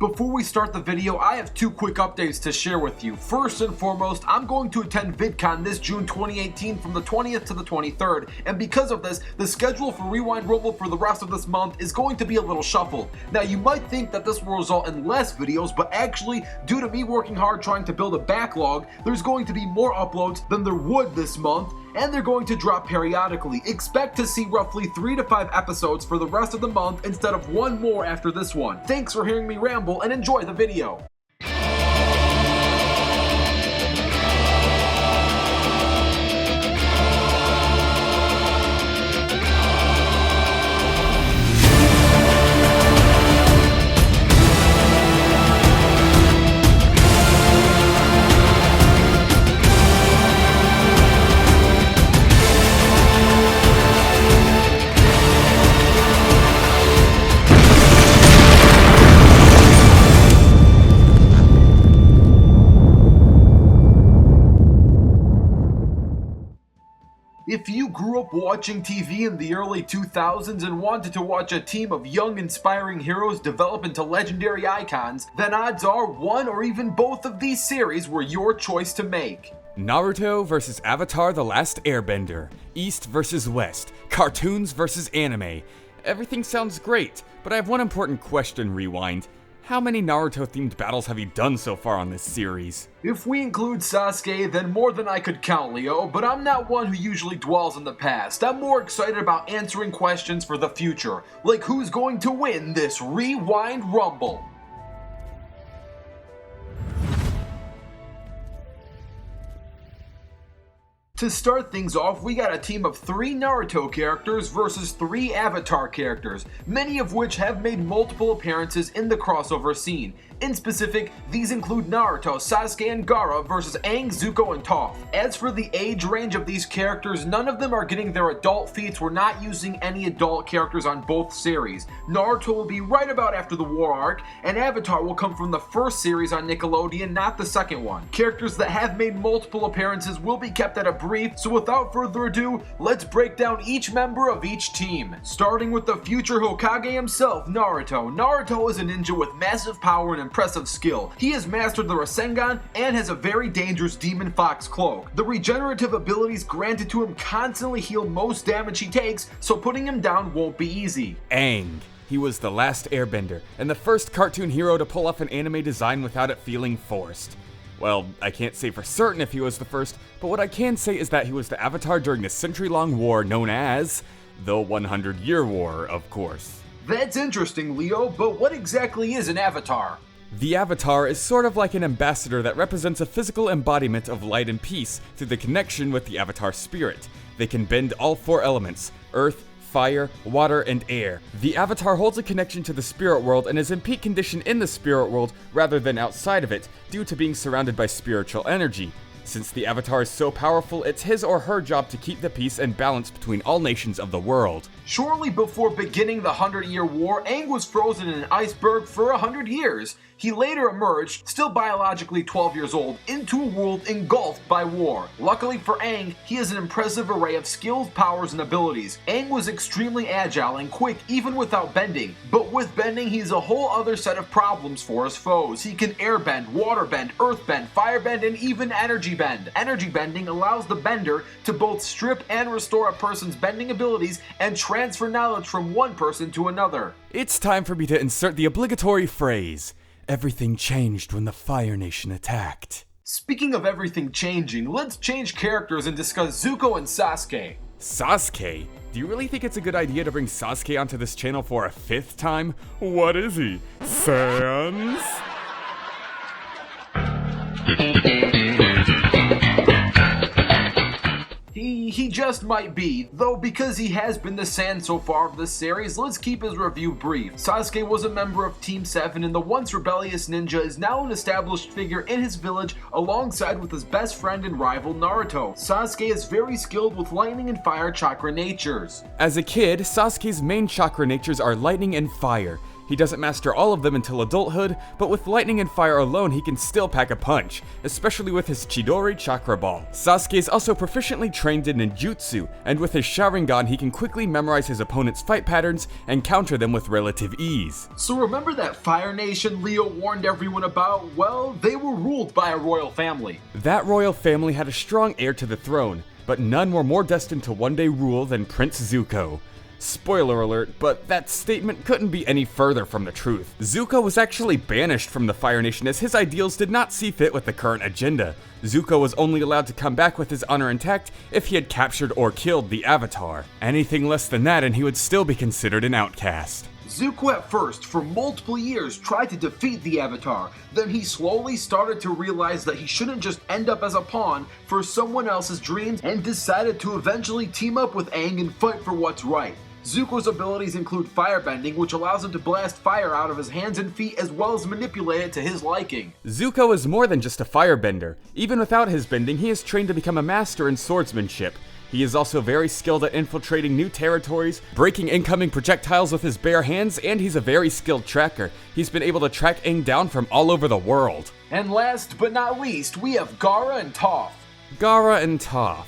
Before we start the video, I have two quick updates to share with you. First and foremost, I'm going to attend VidCon this June 2018 from the 20th to the 23rd, and because of this, the schedule for Rewind Rumble for the rest of this month is going to be a little shuffled. Now, you might think that this will result in less videos, but actually, due to me working hard trying to build a backlog, there's going to be more uploads than there would this month, and they're going to drop periodically. Expect to see roughly 3 to 5 episodes for the rest of the month instead of one more after this one. Thanks for hearing me ramble and enjoy the video. If you grew up watching TV in the early 2000s and wanted to watch a team of young, inspiring heroes develop into legendary icons, then odds are one or even both of these series were your choice to make. Naruto vs. Avatar: The Last Airbender, East vs. West, cartoons vs. anime. Everything sounds great, but I have one important question, Rewind. How many Naruto-themed battles have you done so far on this series? If we include Sasuke, then more than I could count, Leo, but I'm not one who usually dwells in the past. I'm more excited about answering questions for the future, like who's going to win this Rewind Rumble. To start things off, we got a team of 3 Naruto characters versus 3 Avatar characters, many of which have made multiple appearances in the crossover scene. In specific, these include Naruto, Sasuke, and Gaara versus Aang, Zuko, and Toph. As for the age range of these characters, none of them are getting their adult feats. We're not using any adult characters on both series. Naruto will be right about after the War arc, and Avatar will come from the first series on Nickelodeon, not the second one. Characters that have made multiple appearances will be kept at a brief, so without further ado, let's break down each member of each team. Starting with the future Hokage himself, Naruto. Naruto is a ninja with massive power and impressive skill. He has mastered the Rasengan and has a very dangerous Demon Fox cloak. The regenerative abilities granted to him constantly heal most damage he takes, so putting him down won't be easy. Aang. He was the last airbender, and the first cartoon hero to pull off an anime design without it feeling forced. Well, I can't say for certain if he was the first, but what I can say is that he was the Avatar during the century-long war known as the 100-Year War, of course. That's interesting, Leo, but what exactly is an Avatar? The Avatar is sort of like an ambassador that represents a physical embodiment of light and peace through the connection with the Avatar spirit. They can bend all 4 elements: earth, fire, water, and air. The Avatar holds a connection to the spirit world and is in peak condition in the spirit world rather than outside of it, due to being surrounded by spiritual energy. Since the Avatar is so powerful, it's his or her job to keep the peace and balance between all nations of the world. Shortly before beginning the 100-Year War, Aang was frozen in an iceberg for 100 years. He later emerged, still biologically 12 years old, into a world engulfed by war. Luckily for Aang, he has an impressive array of skills, powers, and abilities. Aang was extremely agile and quick even without bending, but with bending he has a whole other set of problems for his foes. He can airbend, waterbend, earthbend, firebend, and even energy bend. Energy bending allows the bender to both strip and restore a person's bending abilities and transfer knowledge from one person to another. It's time for me to insert the obligatory phrase. Everything changed when the Fire Nation attacked. Speaking of everything changing, let's change characters and discuss Zuko and Sasuke. Sasuke? Do you really think it's a good idea to bring Sasuke onto this channel for a 5th time? What is he? Sans? He just might be, though because he has been the Sand so far of this series, let's keep his review brief. Sasuke was a member of Team 7 and the once rebellious ninja is now an established figure in his village alongside with his best friend and rival Naruto. Sasuke is very skilled with lightning and fire chakra natures. As a kid, Sasuke's main chakra natures are lightning and fire. He doesn't master all of them until adulthood, but with lightning and fire alone he can still pack a punch, especially with his Chidori Chakra Ball. Sasuke is also proficiently trained in ninjutsu, and with his Sharingan he can quickly memorize his opponent's fight patterns and counter them with relative ease. So remember that Fire Nation Leo warned everyone about? Well, they were ruled by a royal family. That royal family had a strong heir to the throne, but none were more destined to one day rule than Prince Zuko. Spoiler alert, but that statement couldn't be any further from the truth. Zuko was actually banished from the Fire Nation as his ideals did not see fit with the current agenda. Zuko was only allowed to come back with his honor intact if he had captured or killed the Avatar. Anything less than that and he would still be considered an outcast. Zuko at first, for multiple years, tried to defeat the Avatar. Then he slowly started to realize that he shouldn't just end up as a pawn for someone else's dreams and decided to eventually team up with Aang and fight for what's right. Zuko's abilities include firebending, which allows him to blast fire out of his hands and feet as well as manipulate it to his liking. Zuko is more than just a firebender. Even without his bending, he is trained to become a master in swordsmanship. He is also very skilled at infiltrating new territories, breaking incoming projectiles with his bare hands, and he's a very skilled tracker. He's been able to track Aang down from all over the world. And last but not least, we have Gaara and Toph. Gaara and Toph.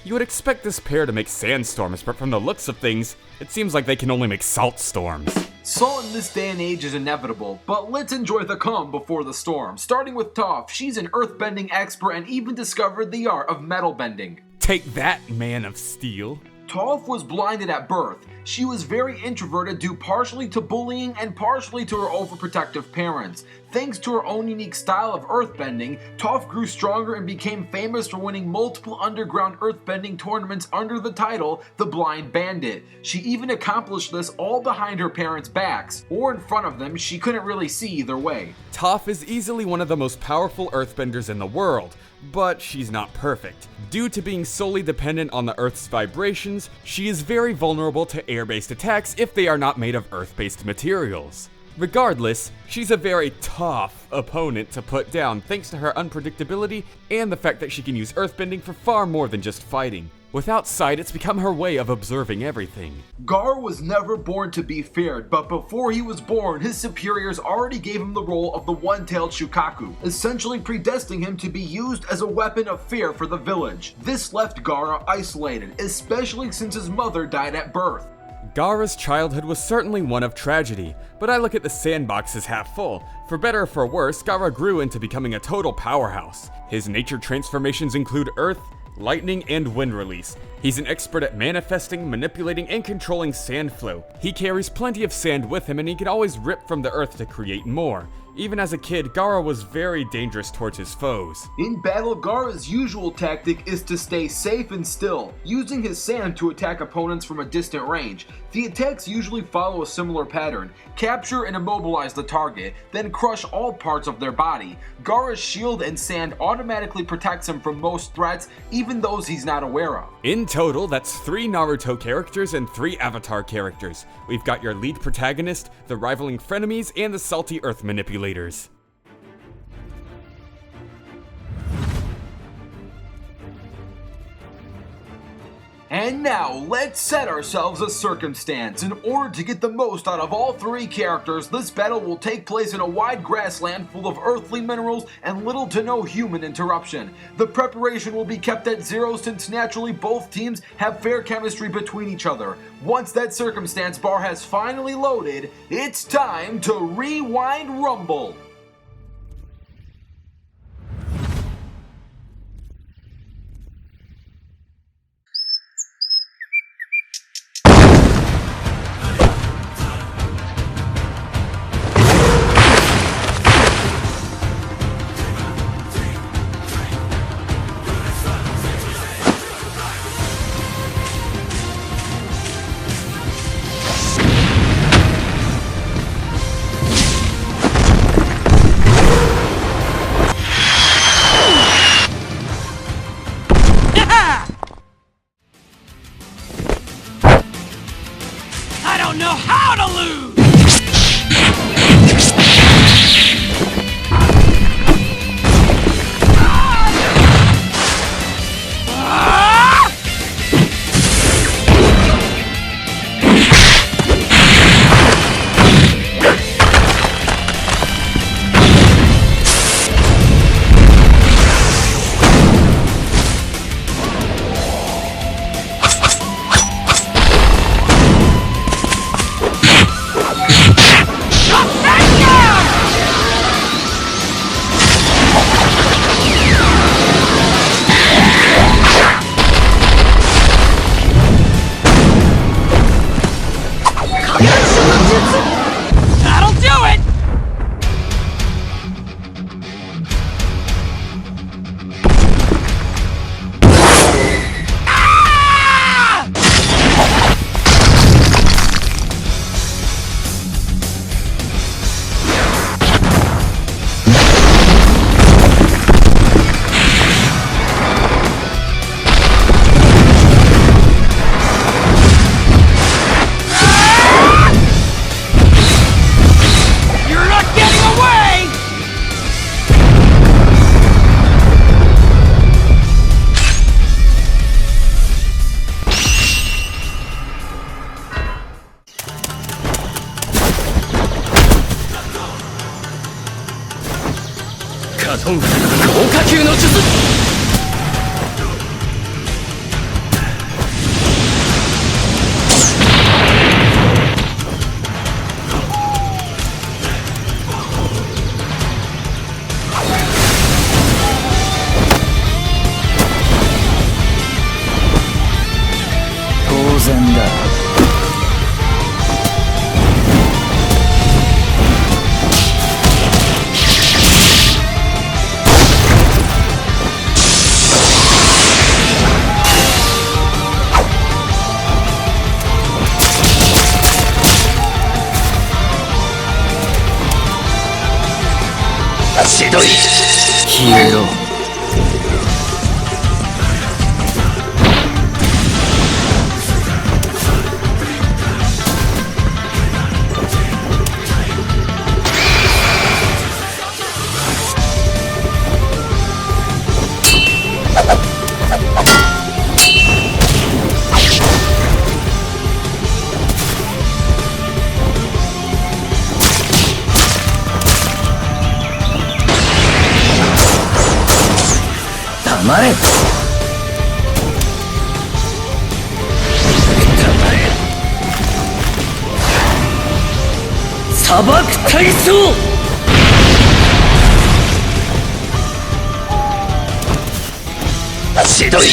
You would expect this pair to make sandstorms, but from the looks of things, it seems like they can only make salt storms. Salt in this day and age is inevitable, but let's enjoy the calm before the storm. Starting with Toph, she's an earthbending expert and even discovered the art of metal bending. Take that, Man of Steel. Toph was blinded at birth. She was very introverted due partially to bullying and partially to her overprotective parents. Thanks to her own unique style of earthbending, Toph grew stronger and became famous for winning multiple underground earthbending tournaments under the title The Blind Bandit. She even accomplished this all behind her parents' backs, or in front of them. She couldn't really see either way. Toph is easily one of the most powerful earthbenders in the world, but she's not perfect. Due to being solely dependent on the Earth's vibrations, she is very vulnerable to air-based attacks if they are not made of Earth-based materials. Regardless, she's a very tough opponent to put down thanks to her unpredictability and the fact that she can use earthbending for far more than just fighting. Without sight, it's become her way of observing everything. Gaara was never born to be feared, but before he was born, his superiors already gave him the role of the one-tailed Shukaku, essentially predestining him to be used as a weapon of fear for the village. This left Gaara isolated, especially since his mother died at birth. Gaara's childhood was certainly one of tragedy, but I look at the sandbox as half full. For better or for worse, Gaara grew into becoming a total powerhouse. His nature transformations include earth, lightning, and wind release. He's an expert at manifesting, manipulating, and controlling sand flow. He carries plenty of sand with him and he can always rip from the earth to create more. Even as a kid, Gaara was very dangerous towards his foes. In battle, Gaara's usual tactic is to stay safe and still, using his sand to attack opponents from a distant range. The attacks usually follow a similar pattern: capture and immobilize the target, then crush all parts of their body. Gaara's shield and sand automatically protects him from most threats, even those he's not aware of. In total, that's 3 Naruto characters and 3 Avatar characters. We've got your lead protagonist, the rivaling frenemies, and the salty earth manipulators. And now, let's set ourselves a circumstance. In order to get the most out of all 3 characters, this battle will take place in a wide grassland full of earthly minerals and little to no human interruption. The preparation will be kept at 0 since naturally both teams have fair chemistry between each other. Once that circumstance bar has finally loaded, it's time to rewind rumble. トン豪華級の術当然だ千鳥消えろ黙れ砂漠体操千鳥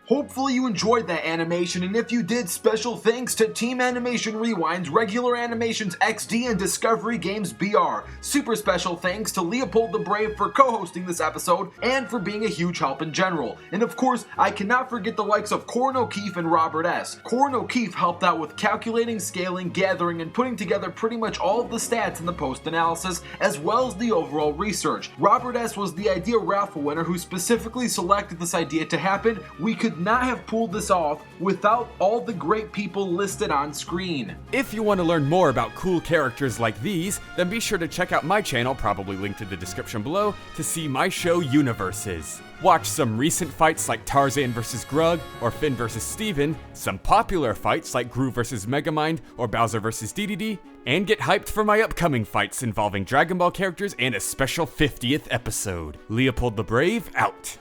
Hopefully you enjoyed that animation, and if you did, special thanks to Team Animation Rewind's Regular Animations XD and Discovery Games BR. Super special thanks to Leopold the Brave for co-hosting this episode and for being a huge help in general. And of course, I cannot forget the likes of Corin O'Keefe and Robert S. Corin O'Keefe helped out with calculating, scaling, gathering, and putting together pretty much all of the stats in the post-analysis, as well as the overall research. Robert S. was the idea Raffle winner who specifically selected this idea to happen. We could not have pulled this off without all the great people listed on screen. If you want to learn more about cool characters like these, then be sure to check out my channel, probably linked in the description below, to see my show Universes. Watch some recent fights like Tarzan vs. Grug or Finn vs. Steven, some popular fights like Gru vs. Megamind or Bowser vs. DDD, and get hyped for my upcoming fights involving Dragon Ball characters and a special 50th episode. Leopold the Brave, out.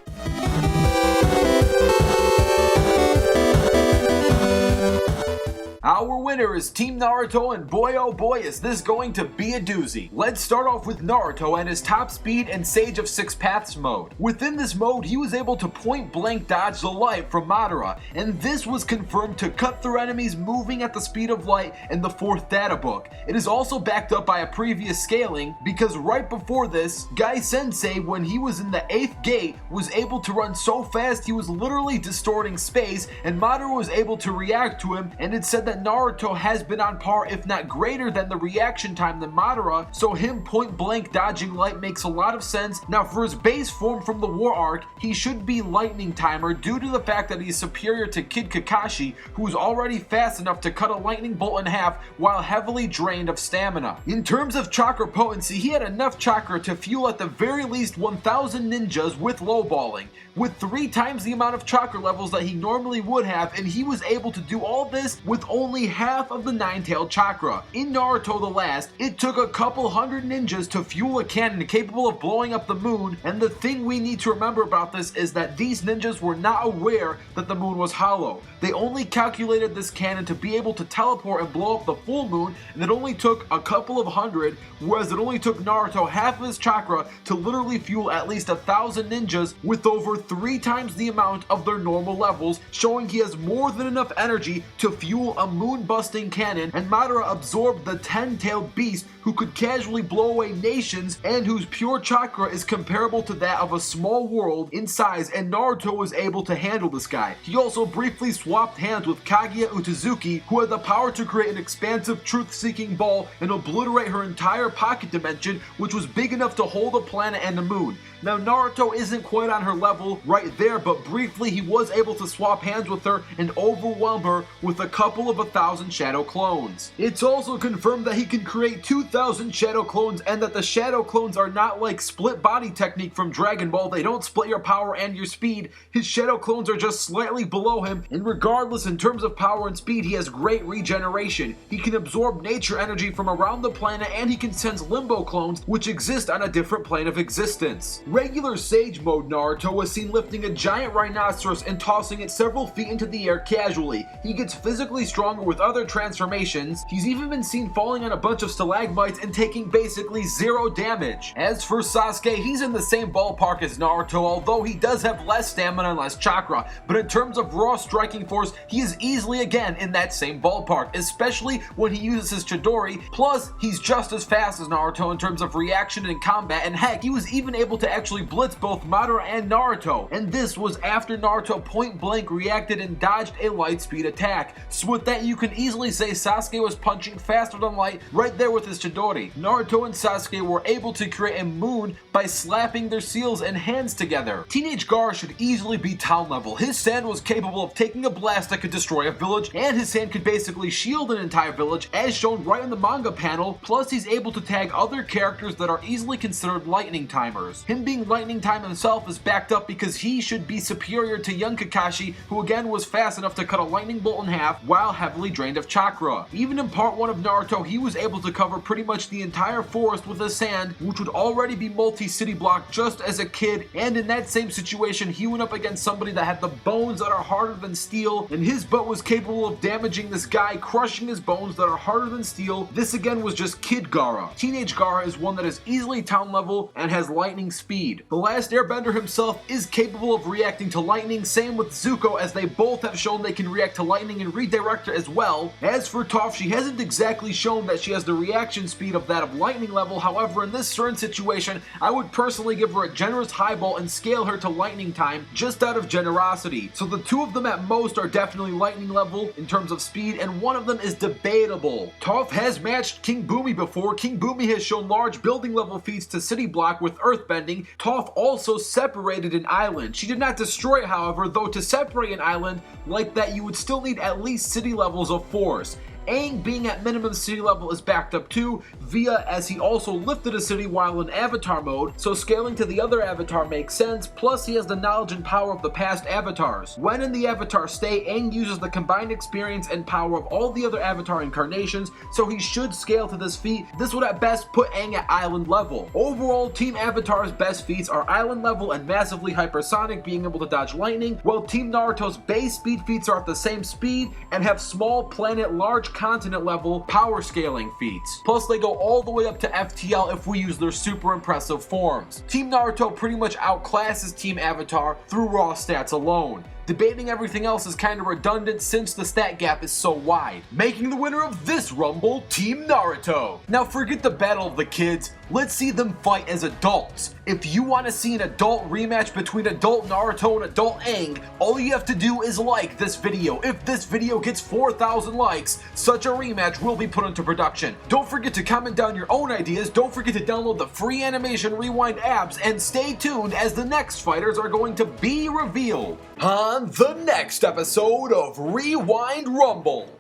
Our winner is Team Naruto, and boy oh boy is this going to be a doozy. Let's start off with Naruto and his top speed and Sage of Six Paths mode. Within this mode, he was able to point blank dodge the light from Madara, and this was confirmed to cut through enemies moving at the speed of light in the 4th data book. It is also backed up by a previous scaling, because right before this, Gai Sensei, when he was in the 8th gate, was able to run so fast he was literally distorting space, and Madara was able to react to him, and it said that Naruto has been on par, if not greater than the reaction time than Madara, so him point blank dodging light makes a lot of sense. Now for his base form from the War arc, he should be lightning timer due to the fact that he's superior to Kid Kakashi, who's already fast enough to cut a lightning bolt in half while heavily drained of stamina. In terms of chakra potency, he had enough chakra to fuel at the very least 1000 ninjas with lowballing, with 3 times the amount of chakra levels that he normally would have, and he was able to do all this with only half of the 9-tailed chakra. In Naruto the Last, it took a couple hundred ninjas to fuel a cannon capable of blowing up the moon, and the thing we need to remember about this is that these ninjas were not aware that the moon was hollow. They only calculated this cannon to be able to teleport and blow up the full moon, and it only took a couple of hundred, whereas it only took Naruto half of his chakra to literally fuel at least 1,000 ninjas with over 3 times the amount of their normal levels, showing he has more than enough energy to fuel a moon-busting cannon, and Madara absorbed the 10-tailed beast who could casually blow away nations and whose pure chakra is comparable to that of a small world in size, and Naruto was able to handle this guy. He also briefly swapped hands with Kaguya Uchizuki, who had the power to create an expansive truth-seeking ball and obliterate her entire pocket dimension, which was big enough to hold a planet and the moon. Now Naruto isn't quite on her level right there, but briefly he was able to swap hands with her and overwhelm her with a couple of 1,000 shadow clones. It's also confirmed that he can create 2,000 shadow clones, and that the shadow clones are not like split body technique from Dragon Ball. They don't split your power and your speed. His shadow clones are just slightly below him, and regardless in terms of power and speed, he has great regeneration. He can absorb nature energy from around the planet, and he can sense limbo clones, which exist on a different plane of existence. Regular Sage Mode Naruto was seen lifting a giant rhinoceros and tossing it several feet into the air casually. He gets physically stronger with other transformations. He's even been seen falling on a bunch of stalagmites and taking basically zero damage. As for Sasuke, he's in the same ballpark as Naruto, although he does have less stamina and less chakra, but in terms of raw striking force, he is easily again in that same ballpark, especially when he uses his Chidori. Plus, he's just as fast as Naruto in terms of reaction and combat, and heck, he was even able to actually blitz both Madara and Naruto, and this was after Naruto point blank reacted and dodged a light speed attack. So with that, you can easily say Sasuke was punching faster than light right there with his Chidori. Naruto and Sasuke were able to create a moon by slapping their seals and hands together. Teenage Gaara should easily be town level. His sand was capable of taking a blast that could destroy a village, and his sand could basically shield an entire village, as shown right in the manga panel. Plus, he's able to tag other characters that are easily considered lightning timers. Him being lightning time himself is backed up because he should be superior to young Kakashi, who again was fast enough to cut a lightning bolt in half while heavily drained of chakra. Even in part 1 of Naruto, he was able to cover pretty much the entire forest with his sand, which would already be multi-city block just as a kid, and in that same situation, he went up against somebody that had the bones that are harder than steel, and his bow was capable of damaging this guy, crushing his bones that are harder than steel. This again was just Kid Gaara. Teenage Gaara is one that is easily town level and has lightning speed. The Last Airbender himself is capable of reacting to lightning, same with Zuko, as they both have shown they can react to lightning and redirect it as well. As for Toph, she hasn't exactly shown that she has the reaction speed of that of lightning level. However, in this certain situation, I would personally give her a generous highball and scale her to lightning time just out of generosity. So the two of them at most are definitely lightning level in terms of speed, and one of them is debatable. Toph has matched King Boomy before. King Boomy has shown large building level feats to city block with earthbending. Toph also separated an island. She did not destroy it, however, though to separate an island like that you would still need at least city levels of force. Aang being at minimum city level is backed up too, via as he also lifted a city while in avatar mode, so scaling to the other avatar makes sense, plus he has the knowledge and power of the past avatars. When in the avatar state, Aang uses the combined experience and power of all the other avatar incarnations, so he should scale to this feat. This would at best put Aang at island level. Overall, Team Avatar's best feats are island level and massively hypersonic, being able to dodge lightning, while Team Naruto's base speed feats are at the same speed and have small planet, large continent level power scaling feats. Plus they go all the way up to FTL if we use their super impressive forms. Team Naruto pretty much outclasses Team Avatar through raw stats alone. Debating everything else is kind of redundant since the stat gap is so wide. Making the winner of this Rumble, Team Naruto. Now forget the battle of the kids, let's see them fight as adults. If you want to see an adult rematch between adult Naruto and adult Aang, all you have to do is like this video. If this video gets 4,000 likes, such a rematch will be put into production. Don't forget to comment down your own ideas, don't forget to download the free AnimationRewind apps, and stay tuned as the next fighters are going to be revealed on the next episode of Rewind Rumble.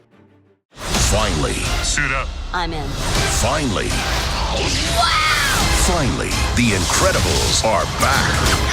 Finally. Suit up. I'm in. Finally. Wow! Finally, The Incredibles are back.